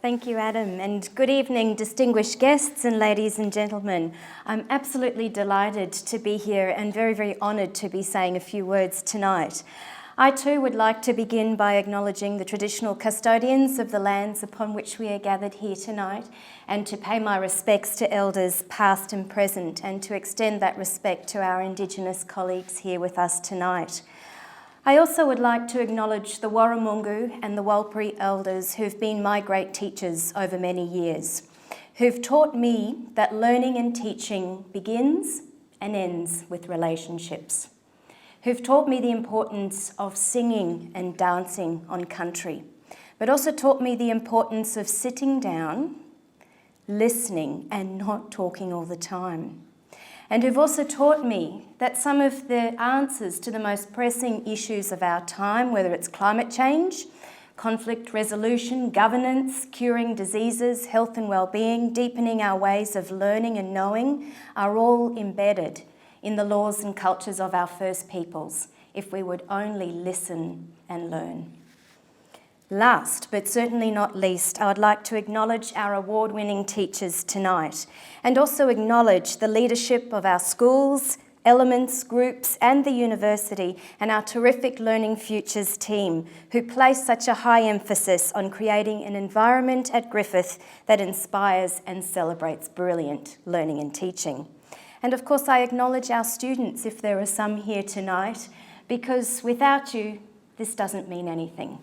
Thank you, Adam, and good evening, distinguished guests and ladies and gentlemen. I'm absolutely delighted to be here and very, very honoured to be saying a few words tonight. I too would like to begin by acknowledging the traditional custodians of the lands upon which we are gathered here tonight, and to pay my respects to elders past and present, and to extend that respect to our Indigenous colleagues here with us tonight. I also would like to acknowledge the Warramungu and the Warlpiri elders who've been my great teachers over many years, who've taught me that learning and teaching begins and ends with relationships, who've taught me the importance of singing and dancing on country, but also taught me the importance of sitting down, listening and not talking all the time, and who've also taught me that some of the answers to the most pressing issues of our time, whether it's climate change, conflict resolution, governance, curing diseases, health and well-being, deepening our ways of learning and knowing, are all embedded in the laws and cultures of our First Peoples, if we would only listen and learn. Last, but certainly not least, I would like to acknowledge our award-winning teachers tonight, and also acknowledge the leadership of our schools, elements, groups, and the university, and our terrific Learning Futures team, who place such a high emphasis on creating an environment at Griffith that inspires and celebrates brilliant learning and teaching. And of course, I acknowledge our students, if there are some here tonight, because without you, this doesn't mean anything.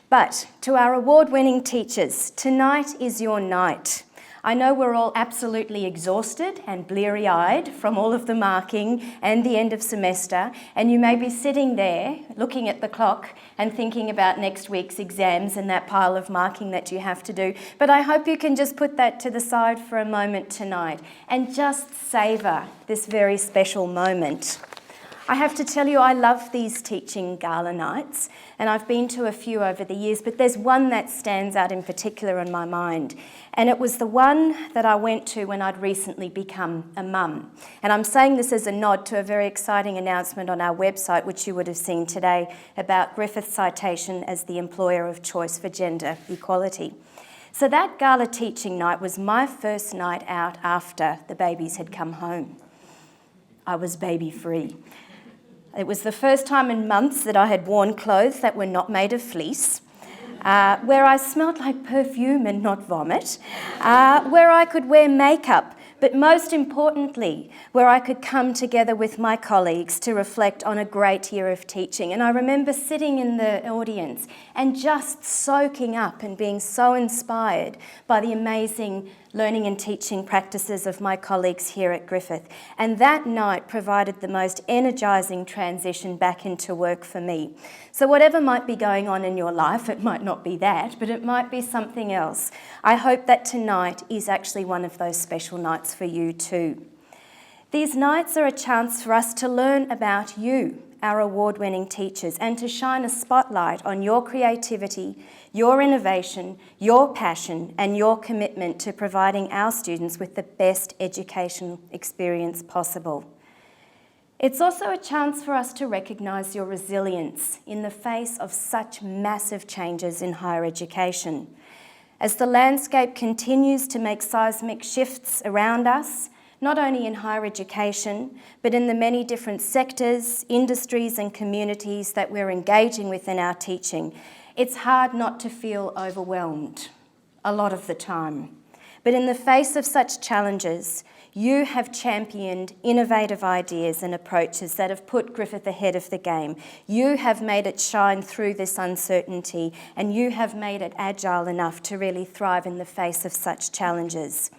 But to our award-winning teachers, tonight is your night. I know we're all absolutely exhausted and bleary-eyed from all of the marking and the end of semester, and you may be sitting there looking at the clock and thinking about next week's exams and that pile of marking that you have to do. But I hope you can just put that to the side for a moment tonight and just savour this very special moment. I have to tell you, I love these teaching gala nights, and I've been to a few over the years, but there's one that stands out in particular in my mind. And it was the one that I went to when I'd recently become a mum. And I'm saying this as a nod to a very exciting announcement on our website, which you would have seen today, about Griffith's citation as the employer of choice for gender equality. So that gala teaching night was my first night out after the babies had come home. I was baby-free. It was the first time in months that I had worn clothes that were not made of fleece, where I smelled like perfume and not vomit, where I could wear makeup, but most importantly, where I could come together with my colleagues to reflect on a great year of teaching. And I remember sitting in the audience and just soaking up and being so inspired by the amazing learning and teaching practices of my colleagues here at Griffith. And that night provided the most energising transition back into work for me. So whatever might be going on in your life, it might not be that, but it might be something else. I hope that tonight is actually one of those special nights for you too. These nights are a chance for us to learn about you, our award-winning teachers, and to shine a spotlight on your creativity, your innovation, your passion, and your commitment to providing our students with the best educational experience possible. It's also a chance for us to recognise your resilience in the face of such massive changes in higher education. As the landscape continues to make seismic shifts around us, not only in higher education, but in the many different sectors, industries and communities that we're engaging with in our teaching, it's hard not to feel overwhelmed a lot of the time. But in the face of such challenges, you have championed innovative ideas and approaches that have put Griffith ahead of the game. You have made it shine through this uncertainty, and you have made it agile enough to really thrive in the face of such challenges.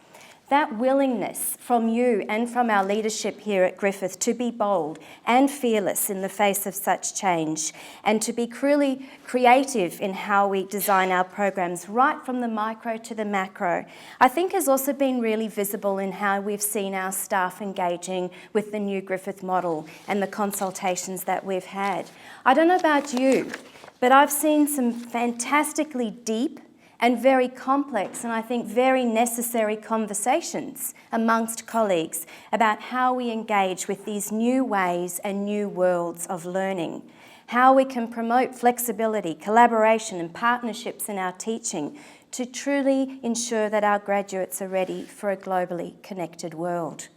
That willingness from you and from our leadership here at Griffith to be bold and fearless in the face of such change, and to be truly creative in how we design our programs right from the micro to the macro, I think has also been really visible in how we've seen our staff engaging with the new Griffith model and the consultations that we've had. I don't know about you, but I've seen some fantastically deep and very complex and I think very necessary conversations amongst colleagues about how we engage with these new ways and new worlds of learning, how we can promote flexibility, collaboration and partnerships in our teaching to truly ensure that our graduates are ready for a globally connected world.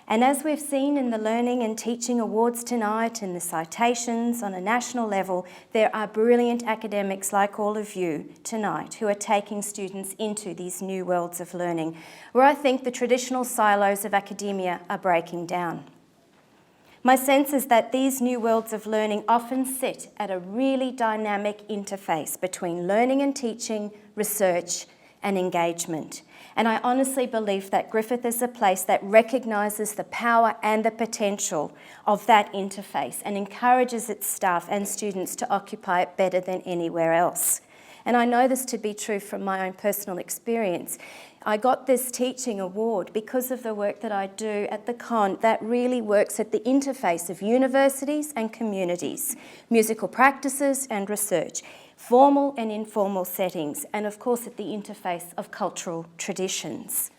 And as we've seen in the Learning and Teaching Awards tonight and the citations on a national level, there are brilliant academics like all of you tonight who are taking students into these new worlds of learning, where I think the traditional silos of academia are breaking down. My sense is that these new worlds of learning often sit at a really dynamic interface between learning and teaching, research and engagement. And I honestly believe that Griffith is a place that recognises the power and the potential of that interface and encourages its staff and students to occupy it better than anywhere else. And I know this to be true from my own personal experience. I got this teaching award because of the work that I do at the Con that really works at the interface of universities and communities, musical practices and research, formal and informal settings, and of course at the interface of cultural traditions.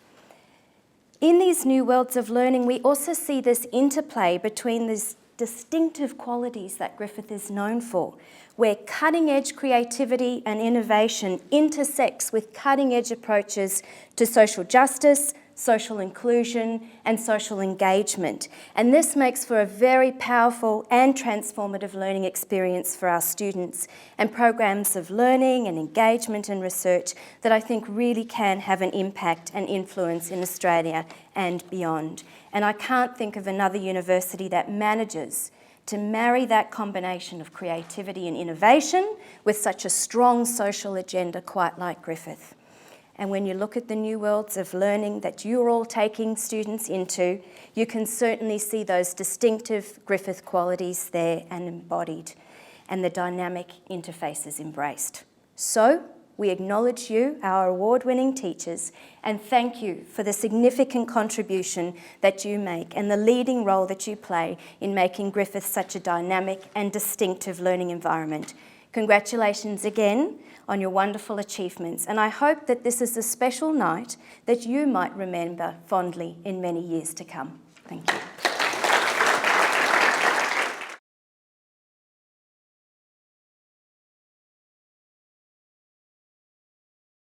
In these new worlds of learning, we also see this interplay between these distinctive qualities that Griffith is known for, where cutting-edge creativity and innovation intersects with cutting-edge approaches to social justice, social inclusion and social engagement. And this makes for a very powerful and transformative learning experience for our students and programs of learning and engagement and research that I think really can have an impact and influence in Australia and beyond. And I can't think of another university that manages to marry that combination of creativity and innovation with such a strong social agenda quite like Griffith. And when you look at the new worlds of learning that you're all taking students into, you can certainly see those distinctive Griffith qualities there and embodied, and the dynamic interfaces embraced. So, we acknowledge you, our award-winning teachers, and thank you for the significant contribution that you make and the leading role that you play in making Griffith such a dynamic and distinctive learning environment. Congratulations again on your wonderful achievements, and I hope that this is a special night that you might remember fondly in many years to come. Thank you.